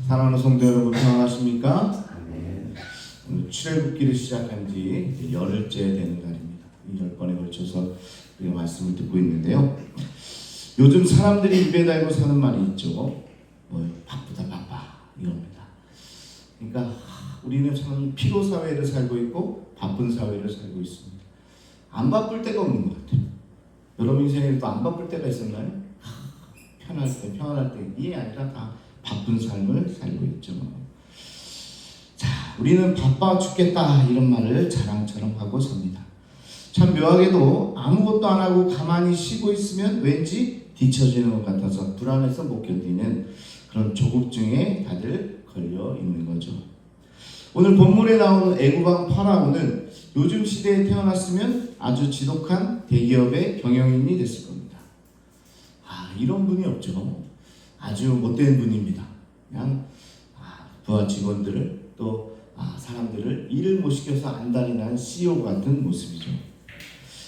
사랑하는 성도 여러분 평안하십니까? 아멘. 오늘 출애굽기를 시작한 지 열흘째 되는 날입니다. 이 10번에 걸쳐서 우리가 말씀을 듣고 있는데요. 요즘 사람들이 입에 달고 사는 말이 있죠. 바쁘다 바빠 이럽니다. 그러니까 우리는 참 피로 사회를 살고 있고 바쁜 사회를 살고 있습니다. 안 바쁠 때가 없는 것 같아요. 여러분 인생에도 안 바쁠 때가 있었나요? 편할 때 이게 아니라 다 바쁜 삶을 살고 있죠. 자, 우리는 바빠 죽겠다 이런 말을 자랑처럼 하고 삽니다. 참 묘하게도 아무것도 안 하고 가만히 쉬고 있으면 왠지 뒤처지는 것 같아서 불안해서 못 견디는 그런 조급증에 다들 걸려 있는 거죠. 오늘 본문에 나오는 애굽왕 파라오는 요즘 시대에 태어났으면 아주 지독한 대기업의 경영인이 됐을 겁니다. 이런 분이 없죠. 아주 못된 분입니다. 그냥 부하 직원들을 또 사람들을 일을 못 시켜서 안달이 난 CEO 같은 모습이죠.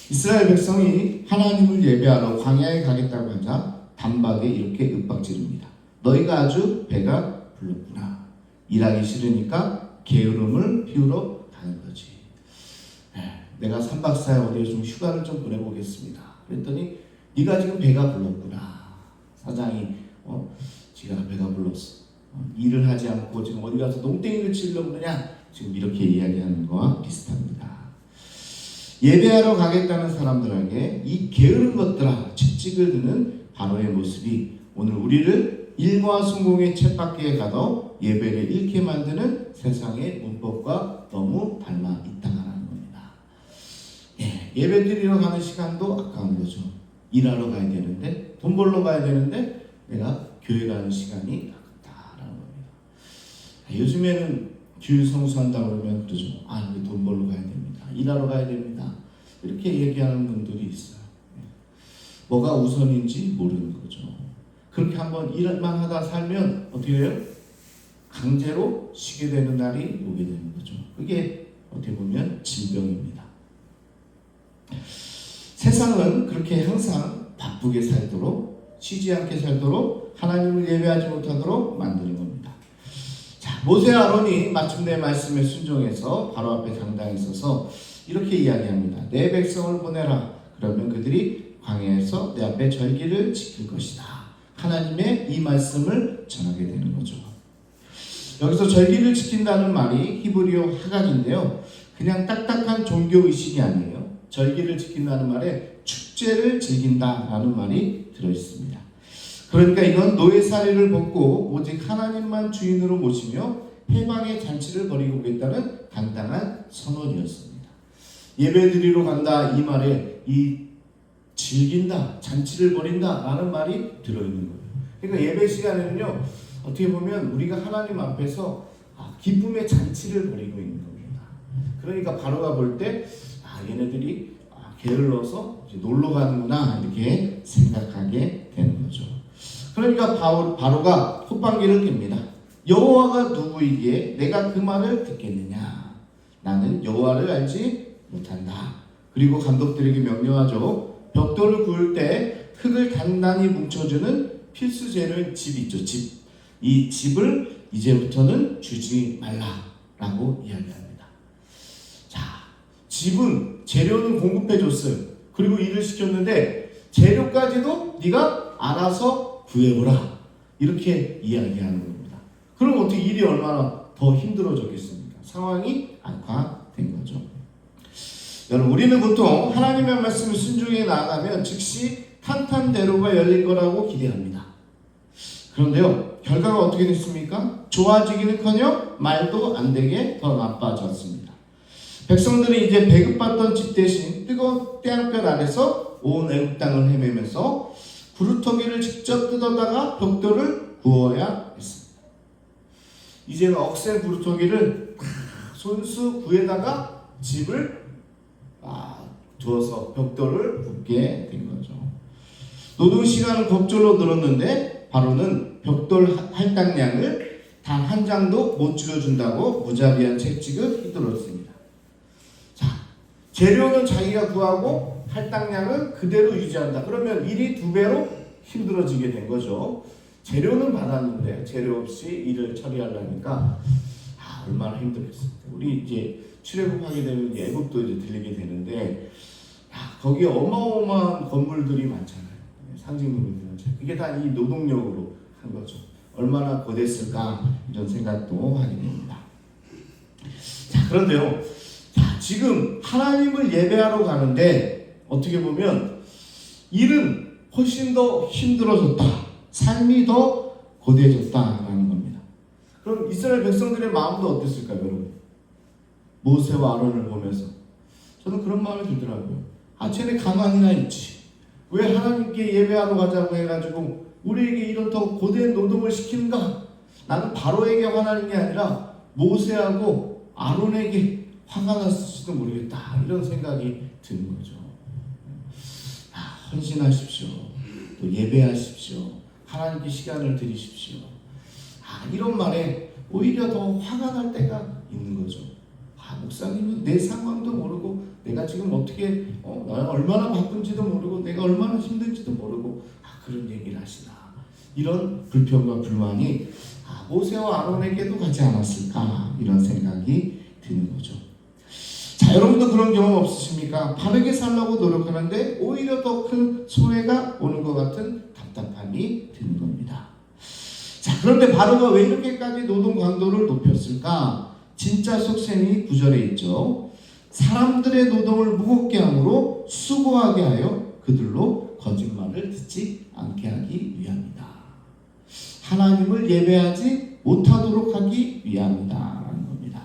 이스라엘 백성이 하나님을 예배하러 광야에 가겠다고 하자 단박에 이렇게 윽박지릅니다. 너희가 아주 배가 불렀구나. 일하기 싫으니까 게으름을 피우러 가는 거지. 내가 3박 4일 어디에 좀 휴가를 좀 보내보겠습니다. 그랬더니 네가 지금 배가 불렀구나. 사장이 지가 배가 불렀어. 일을 하지 않고 지금 어디 가서 농땡이를 치려고 그러냐. 지금 이렇게 이야기하는 거와 비슷합니다. 예배하러 가겠다는 사람들에게 이 게으른 것들아 채찍을 드는 바로의 모습이 오늘 우리를 일과 성공의 쳇바퀴에 가도 예배를 잃게 만드는 세상의 문법과 너무 닮아 있다는 겁니다. 예배 드리러 가는 시간도 아까운 거죠. 일하러 가야 되는데 돈 벌러 가야 되는데 내가 교회 가는 시간이 아깝다라는 겁니다. 요즘에는 주일 성수한다고 그러면 그러죠. 우리 돈 벌러 가야 됩니다. 일하러 가야 됩니다. 이렇게 얘기하는 분들이 있어요. 뭐가 우선인지 모르는 거죠. 그렇게 한번 일만 하다 살면 어떻게 해요? 강제로 쉬게 되는 날이 오게 되는 거죠. 그게 어떻게 보면 질병입니다. 세상은 그렇게 항상 바쁘게 살도록 쉬지 않게 살도록 하나님을 예배하지 못하도록 만드는 겁니다. 자, 모세 아론이 마침내 말씀에 순종해서 바로 앞에 당당히 서서 이렇게 이야기합니다. 내 백성을 보내라. 그러면 그들이 광야에서 내 앞에 절기를 지킬 것이다. 하나님의 이 말씀을 전하게 되는 거죠. 여기서 절기를 지킨다는 말이 히브리어 하각인데요. 그냥 딱딱한 종교의식이 아니에요. 절기를 지킨다는 말에 축제를 즐긴다라는 말이 들어있습니다. 그러니까 이건 노예살이를 벗고 오직 하나님만 주인으로 모시며 해방의 잔치를 벌이고 오겠다는 당당한 선언이었습니다. 예배드리러 간다 이 말에 이 즐긴다, 잔치를 벌인다 라는 말이 들어있는 거예요. 그러니까 예배 시간에는요 어떻게 보면 우리가 하나님 앞에서 기쁨의 잔치를 벌이고 있는 겁니다. 그러니까 바로가 볼 때 얘네들이 게을러서 이제 놀러 가는구나 이렇게 생각하게 되는 거죠. 그러니까 바로가 콧방귀를 낍니다. 여호와가 누구이기에 내가 그 말을 듣겠느냐. 나는 여호와를 알지 못한다. 그리고 감독들에게 명령하죠. 벽돌을 구울 때 흙을 단단히 뭉쳐주는 필수 재료인 집 있죠. 집. 이 집을 이제부터는 주지 말라라고 이야기합니다. 자, 집은 재료는 공급해줬어요. 그리고 일을 시켰는데 재료까지도 네가 알아서 구해오라. 이렇게 이야기하는 겁니다. 그럼 어떻게 일이 얼마나 더 힘들어졌겠습니까? 상황이 악화된 거죠. 여러분, 우리는 보통 하나님의 말씀을 순종해 나아가면 즉시 탄탄대로가 열릴 거라고 기대합니다. 그런데요, 결과가 어떻게 됐습니까? 좋아지기는커녕 말도 안 되게 더 나빠졌습니다. 백성들이 이제 배급받던 집 대신 뜨거운 태양볕 아래서 온 애굽 땅을 헤매면서 구루터기를 직접 뜯어다가 벽돌을 구워야 했습니다. 이제는 억센 구루터기를 손수 구에다가 집을 두어서 벽돌을 굽게 된 거죠. 노동시간은 겁절로 늘었는데 바로는 벽돌 할당량을 단 한 장도 못 줄여준다고 무자비한 채찍을 휘둘렀습니다. 자, 재료는 자기가 구하고 할당량은 그대로 유지한다. 그러면 일이 2배로 힘들어지게 된 거죠. 재료는 받았는데 재료 없이 일을 처리하려니까 얼마나 힘들겠어요. 우리 이제 출애굽하게 되면 이제 애굽도 이제 들리게 되는데 거기에 어마어마한 건물들이 많잖아요. 상징물들은 그게 다 이 노동력으로 한 거죠. 얼마나 고됐을까 이런 생각도 하게 됩니다. 자, 그런데요. 자, 지금 하나님을 예배하러 가는데 어떻게 보면 일은 훨씬 더 힘들어졌다. 삶이 더 고되어졌다라는 겁니다. 그럼 이스라엘 백성들의 마음도 어땠을까요, 여러분? 모세와 아론을 보면서 저는 그런 마음이 들더라고요. 쟤네 가만히나 있지. 왜 하나님께 예배하러 가자고 해가지고 우리에게 이런 더 고된 노동을 시키는가? 나는 바로에게 화나는 게 아니라 모세하고 아론에게 화가 났을지도 모르겠다. 이런 생각이 드는 거죠. 헌신하십시오. 또 예배하십시오. 하나님께 시간을 드리십시오. 이런 말에 오히려 더 화가 날 때가 있는 거죠. 목사님은 내 상황도 모르고 내가 지금 어떻게 내가 얼마나 바쁜지도 모르고 내가 얼마나 힘든지도 모르고 그런 얘기를 하시나. 이런 불평과 불만이 모세와 아론에게도 가지 않았을까 이런 생각이 드는 거죠. 자, 여러분도 그런 경험 없으십니까? 바르게 살려고 노력하는데 오히려 더 큰 손해가 오는 것 같은 답답함이 드는 겁니다. 자, 그런데 바로가 왜 이렇게까지 노동 강도를 높였을까? 진짜 속셈이 9절에 있죠. 사람들의 노동을 무겁게 함으로 수고하게 하여 그들로 거짓말을 듣지 않게 하기 위함이다. 하나님을 예배하지 못하도록 하기 위함이다 라는 겁니다.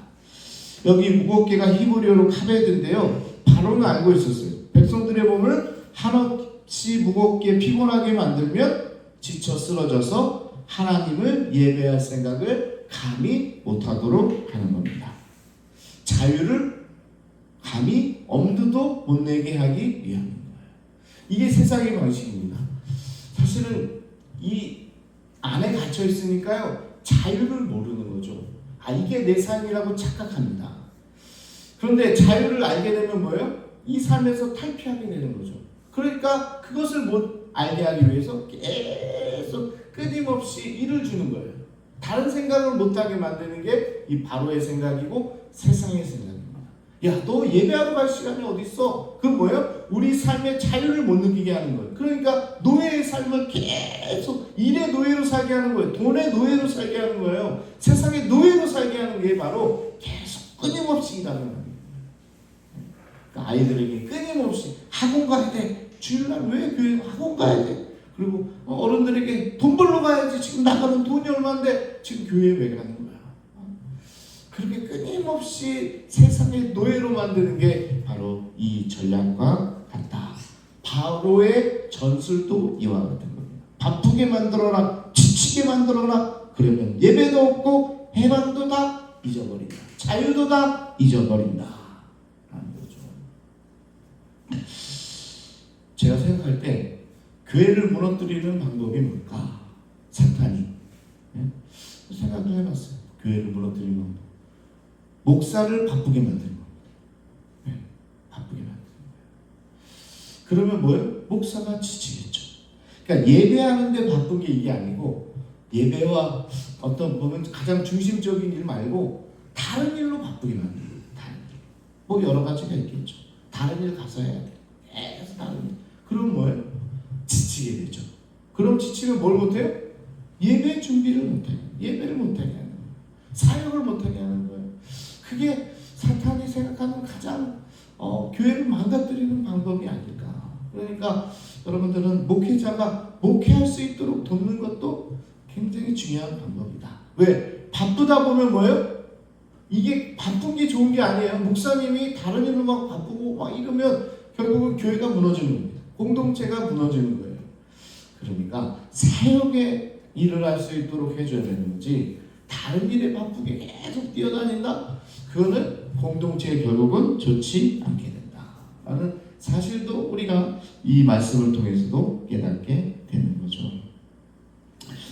여기 무겁게가 히브리어로 카베드인데요. 바로는 알고 있었어요. 백성들의 몸을 한없이 무겁게 피곤하게 만들면 지쳐 쓰러져서 하나님을 예배할 생각을 감히 못하도록 하는 겁니다. 자유를 감히 엄두도 못 내게 하기 위함인 거예요. 이게 세상의 방식입니다. 사실은 이 안에 갇혀 있으니까요, 자유를 모르는 거죠. 이게 내 삶이라고 착각합니다. 그런데 자유를 알게 되면 뭐예요? 이 삶에서 탈피하게 되는 거죠. 그러니까 그것을 못 알게 하기 위해서 계속 끊임없이 일을 주는 거예요. 다른 생각을 못하게 만드는 게 이 바로의 생각이고 세상의 생각입니다. 야, 너 예배하러 갈 시간이 어디 있어? 그건 뭐예요? 우리 삶의 자유를 못 느끼게 하는 거예요. 그러니까 노예의 삶을 계속 일의 노예로 살게 하는 거예요. 돈의 노예로 살게 하는 거예요. 세상의 노예로 살게 하는 게 바로 계속 끊임없이 일하는 거예요. 그러니까 아이들에게 끊임없이 학원 가야 돼. 주일날 왜 교회 학원 가야 돼? 그리고 어른들에게 돈 벌러 가야지. 지금 나가는 돈이 얼마인데 지금 교회에 왜 가는 거야? 그렇게 끊임없이 세상의 노예로 만드는 게 바로 이 전략과 같다. 바로의 전술도 이와 같은 겁니다. 바쁘게 만들어라, 지치게 만들어라. 그러면 예배도 없고 해방도 다 잊어버린다. 자유도 다 잊어버린다. 라는 거죠. 제가 생각할 때 교회를 무너뜨리는 방법이 뭘까? 사탄이. 생각을 해봤어요. 교회를 무너뜨리는 방법. 목사를 바쁘게 만드는 겁니다. 바쁘게 만드는 거예요. 그러면 뭐예요? 목사가 지치겠죠. 그러니까 예배하는데 바쁜 게 이게 아니고 예배와 어떤 보면 가장 중심적인 일 말고 다른 일로 바쁘게 만드는 거예요. 다른 일. 뭐 여러 가지가 있겠죠. 다른 일 가서 해야 돼. 계속 다른 일. 그럼 뭐예요? 지치게 되죠. 그럼 지치면 뭘 못해요? 예배 준비를 못해요. 예배를 못하게 하는 거예요. 사역을 못하게 하는 거예요. 그게 사탄이 생각하는 가장 교회를 망가뜨리는 방법이 아닐까. 그러니까 여러분들은 목회자가 목회할 수 있도록 돕는 것도 굉장히 중요한 방법이다. 왜? 바쁘다 보면 뭐예요? 이게 바쁜 게 좋은 게 아니에요. 목사님이 다른 일로 막 바쁘고 막 이러면 결국은 교회가 무너지는 겁니다. 공동체가 무너지는 거예요. 그러니까 사역의 일을 할 수 있도록 해줘야 되는 거지, 다른 일에 바쁘게 계속 뛰어다닌다? 그거는 공동체에 결국은 좋지 않게 된다 라는 사실도 우리가 이 말씀을 통해서도 깨닫게 되는 거죠.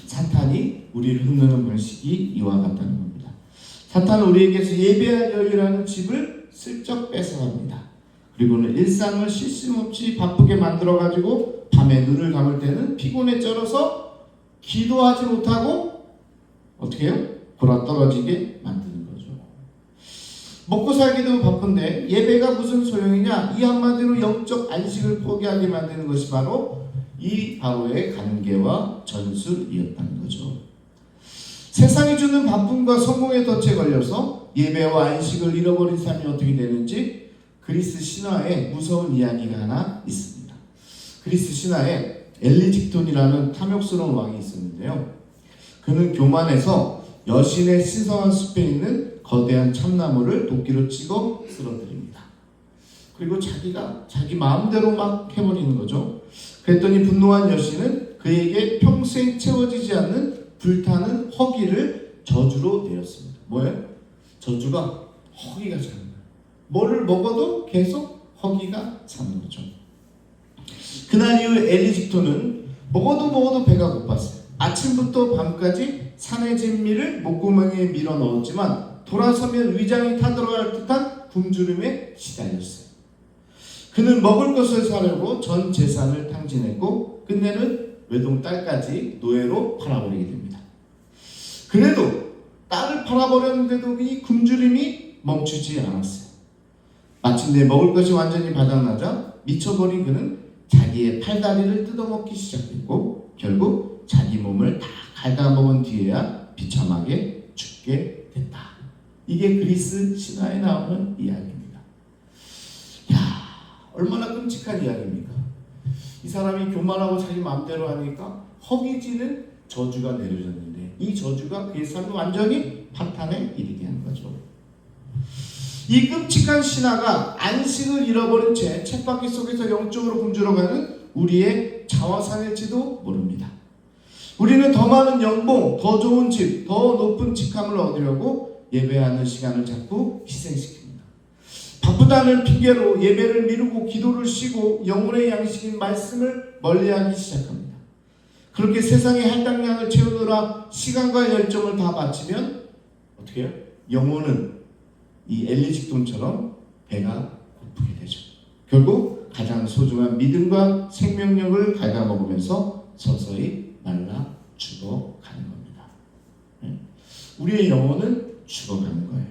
사탄이 우리를 흩는 방식이 이와 같다는 겁니다. 사탄은 우리에게서 예배할 여유라는 집을 슬쩍 뺏어갑니다. 그리고는 일상을 쉴 새 없이 바쁘게 만들어가지고 밤에 눈을 감을 때는 피곤에 쩔어서 기도하지 못하고 어떻게 해요? 골아떨어지게 만드는 거죠. 먹고 살기도 바쁜데 예배가 무슨 소용이냐? 이 한마디로 영적 안식을 포기하게 만드는 것이 바로 이 바로의 관계와 전술이었다는 거죠. 세상이 주는 바쁨과 성공의 덫에 걸려서 예배와 안식을 잃어버린 삶이 어떻게 되는지 그리스 신화에 무서운 이야기가 하나 있습니다. 그리스 신화에 엘리직톤이라는 탐욕스러운 왕이 있었는데요. 그는 교만해서 여신의 신성한 숲에 있는 거대한 참나무를 도끼로 찍어 쓰러뜨립니다. 그리고 자기 마음대로 막 해버리는 거죠. 그랬더니 분노한 여신은 그에게 평생 채워지지 않는 불타는 허기를 저주로 내렸습니다. 뭐예요? 저주가 허기가 차는 거예요. 뭐를 먹어도 계속 허기가 차는 거죠. 그날 이후 엘리직토는 먹어도 배가 고팠어요. 아침부터 밤까지 산의 진미를 목구멍에 밀어 넣었지만 돌아서면 위장이 타들어갈 듯한 굶주림에 시달렸어요. 그는 먹을 것을 사려고 전 재산을 탕진했고 끝내는 외동딸까지 노예로 팔아버리게 됩니다. 그래도 딸을 팔아버렸는데도 이 굶주림이 멈추지 않았어요. 마침내 먹을 것이 완전히 바닥나자 미쳐버린 그는 자기의 팔다리를 뜯어먹기 시작했고 결국 자기 몸을 다 갉아먹은 뒤에야 비참하게 죽게 됐다. 이게 그리스 신화에 나오는 이야기입니다. 야, 얼마나 끔찍한 이야기입니까? 이 사람이 교만하고 자기 마음대로 하니까 허기지는 저주가 내려졌는데 이 저주가 그의 삶을 완전히 파탄에 이르게 한 거죠. 이 끔찍한 신화가 안식을 잃어버린 채 쳇바퀴 속에서 영적으로 굶주려가는 우리의 자화상일지도 모릅니다. 우리는 더 많은 연봉, 더 좋은 집, 더 높은 직함을 얻으려고 예배하는 시간을 자꾸 희생시킵니다. 바쁘다는 핑계로 예배를 미루고 기도를 쉬고 영혼의 양식인 말씀을 멀리하기 시작합니다. 그렇게 세상의 할당량을 채우느라 시간과 열정을 다 바치면 어떻게 해요? 영혼은 이 엘리직돈처럼 배가 고프게 되죠. 결국 가장 소중한 믿음과 생명력을 갉아먹으면서 서서히 말라 죽어가는 겁니다. 우리의 영혼은 죽어가는 거예요.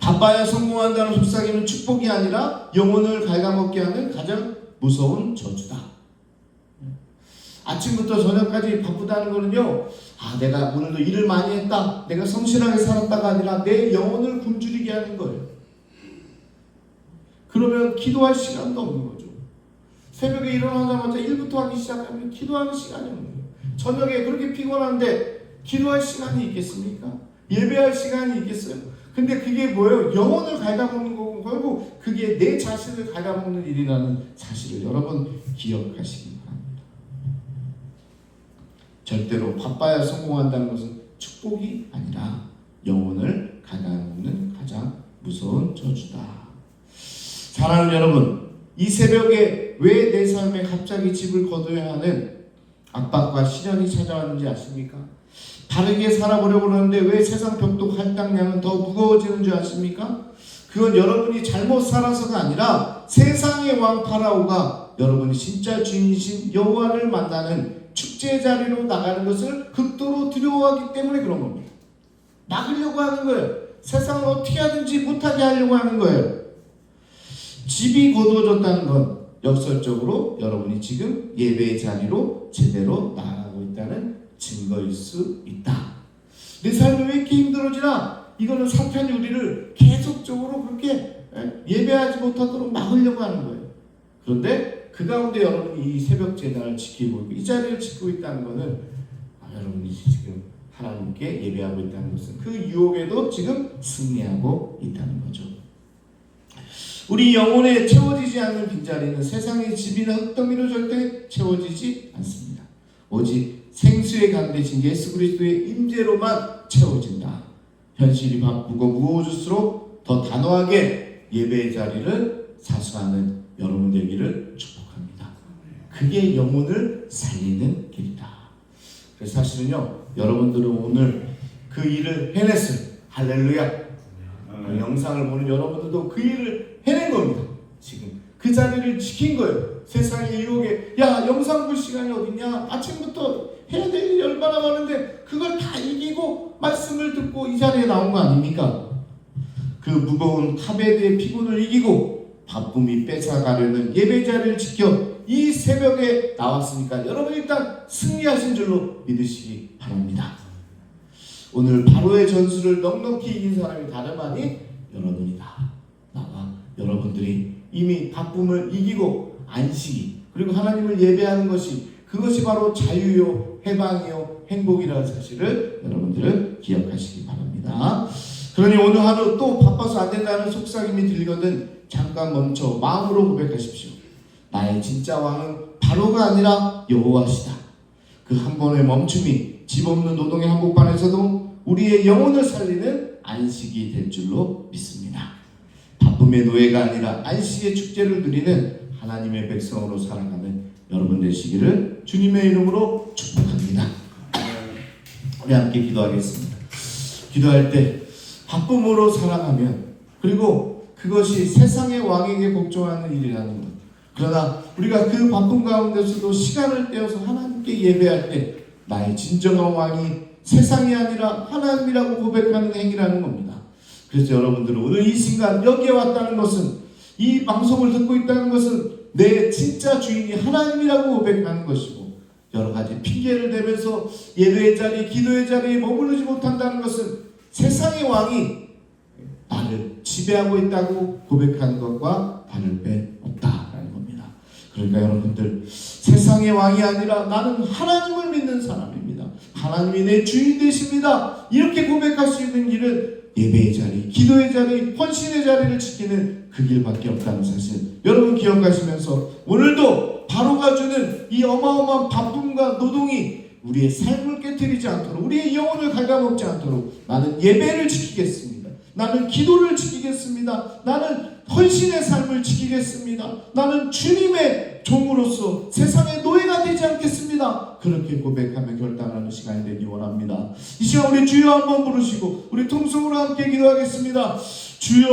바빠야 성공한다는 속삭이는 축복이 아니라 영혼을 갉아먹게 하는 가장 무서운 저주다. 아침부터 저녁까지 바쁘다는 거는요, 내가 오늘도 일을 많이 했다, 내가 성실하게 살았다가 아니라 내 영혼을 굶주리게 하는 거예요. 그러면 기도할 시간도 없는 거죠. 새벽에 일어나자마자 일부터 하기 시작하면 기도하는 시간이 없는 거예요. 저녁에 그렇게 피곤한데 기도할 시간이 있겠습니까? 예배할 시간이 있겠어요? 근데 그게 뭐예요? 영혼을 갉아먹는 거고 결국 그게 내 자신을 갉아먹는 일이라는 사실을 여러분 기억하시기 바랍니다. 절대로 바빠야 성공한다는 것은 축복이 아니라 영혼을 갉아먹는 가장 무서운 저주다. 사랑하는 여러분, 이 새벽에 왜 내 삶에 갑자기 집을 거둬야 하는 압박과 시련이 찾아왔는지 아십니까? 바르게 살아보려고 하는데 왜 세상 벽도 할당량은 더 무거워지는 줄 아십니까? 그건 여러분이 잘못 살아서가 아니라 세상의 왕 파라오가 여러분이 진짜 주인이신 여호와를 만나는 축제 자리로 나가는 것을 극도로 두려워하기 때문에 그런 겁니다. 막으려고 하는 거예요. 세상을 어떻게 하든지 못하게 하려고 하는 거예요. 집이 거두어졌다는 건 역설적으로 여러분이 지금 예배의 자리로 제대로 나아가고 있다는 증거일 수 있다. 내 삶이 왜 이렇게 힘들어지나? 이거는 사탄이 우리를 계속적으로 그렇게 예배하지 못하도록 막으려고 하는 거예요. 그런데 그 가운데 여러분이 이 새벽 제단을 지키고 있고 이 자리를 지키고 있다는 것은 여러분이 지금 하나님께 예배하고 있다는 것은 그 유혹에도 지금 승리하고 있다는 거죠. 우리 영혼에 채워지지 않는 빈자리는 세상의 집이나 흙더미로 절대 채워지지 않습니다. 오직 생수의 강 대신 예수 그리스도의 임재로만 채워진다. 현실이 바쁘고 무거워질수록 더 단호하게 예배의 자리를 사수하는 여러분 되기를 축복합니다. 그게 영혼을 살리는 길이다. 그래서 사실은요, 여러분들은 오늘 그 일을 해냈어요. 할렐루야. 영상을 보는 여러분들도 그 일을 해낸 겁니다. 지금 그 자리를 지킨 거예요. 세상의 유혹에 야 영상 볼 시간이 어딨냐, 아침부터 해야 될 일이 얼마나 많은데 그걸 다 이기고 말씀을 듣고 이 자리에 나온 거 아닙니까? 그 무거운 카베드의 피곤을 이기고 바쁨이 뺏어가려는 예배 자리를 지켜 이 새벽에 나왔으니까 여러분 일단 승리하신 줄로 믿으시기 바랍니다. 오늘 바로의 전술을 넉넉히 이긴 사람이 다름 아닌 여러분이다. 나와 여러분들이 이미 바쁨을 이기고 안식이, 그리고 하나님을 예배하는 것이, 그것이 바로 자유요 해방이요 행복이라는 사실을 여러분들은 기억하시기 바랍니다. 그러니 오늘 하루 또 바빠서 안 된다는 속삭임이 들리거든 잠깐 멈춰 마음으로 고백하십시오. 나의 진짜 왕은 바로가 아니라 여호와시다. 그 한 번의 멈춤이 집 없는 노동의 한복판에서도 우리의 영혼을 살리는 안식이 될 줄로 믿습니다. 바쁨의 노예가 아니라 안식의 축제를 누리는 하나님의 백성으로 살아가는 여러분 되시기를 주님의 이름으로 축복합니다. 우리 함께 기도하겠습니다. 기도할 때 바쁨으로 살아가면, 그리고 그것이 세상의 왕에게 복종하는 일이라는 것, 그러나 우리가 그 바쁨 가운데서도 시간을 떼어서 하나님께 예배할 때 나의 진정한 왕이 세상이 아니라 하나님이라고 고백하는 행위라는 겁니다. 그래서 여러분들은 오늘 이 순간 여기에 왔다는 것은, 이 방송을 듣고 있다는 것은 내 진짜 주인이 하나님이라고 고백하는 것이고, 여러 가지 핑계를 대면서 예배의 자리, 기도의 자리에 머무르지 못한다는 것은 세상의 왕이 나를 지배하고 있다고 고백하는 것과 다를 바 없다라는 겁니다. 그러니까 여러분들, 세상의 왕이 아니라 나는 하나님을 믿는 사람입니다. 하나님이 내 주인 되십니다. 이렇게 고백할 수 있는 길은 예배의 자리, 기도의 자리, 헌신의 자리를 지키는 그 길밖에 없다는 사실 여러분 기억하시면서, 오늘도 바로가 주는 이 어마어마한 바쁨과 노동이 우리의 삶을 깨뜨리지 않도록, 우리의 영혼을 갉아먹지 않도록 나는 예배를 지키겠습니다. 나는 기도를 지키겠습니다. 나는 헌신의 삶을 지키겠습니다. 나는 주님의 종으로서 세상의 노예가 되지 않겠습니다. 그렇게 고백하며 결단하는 시간이 되기 원합니다. 이 시간 우리 주여 한번 부르시고 우리 통성으로 함께 기도하겠습니다. 주여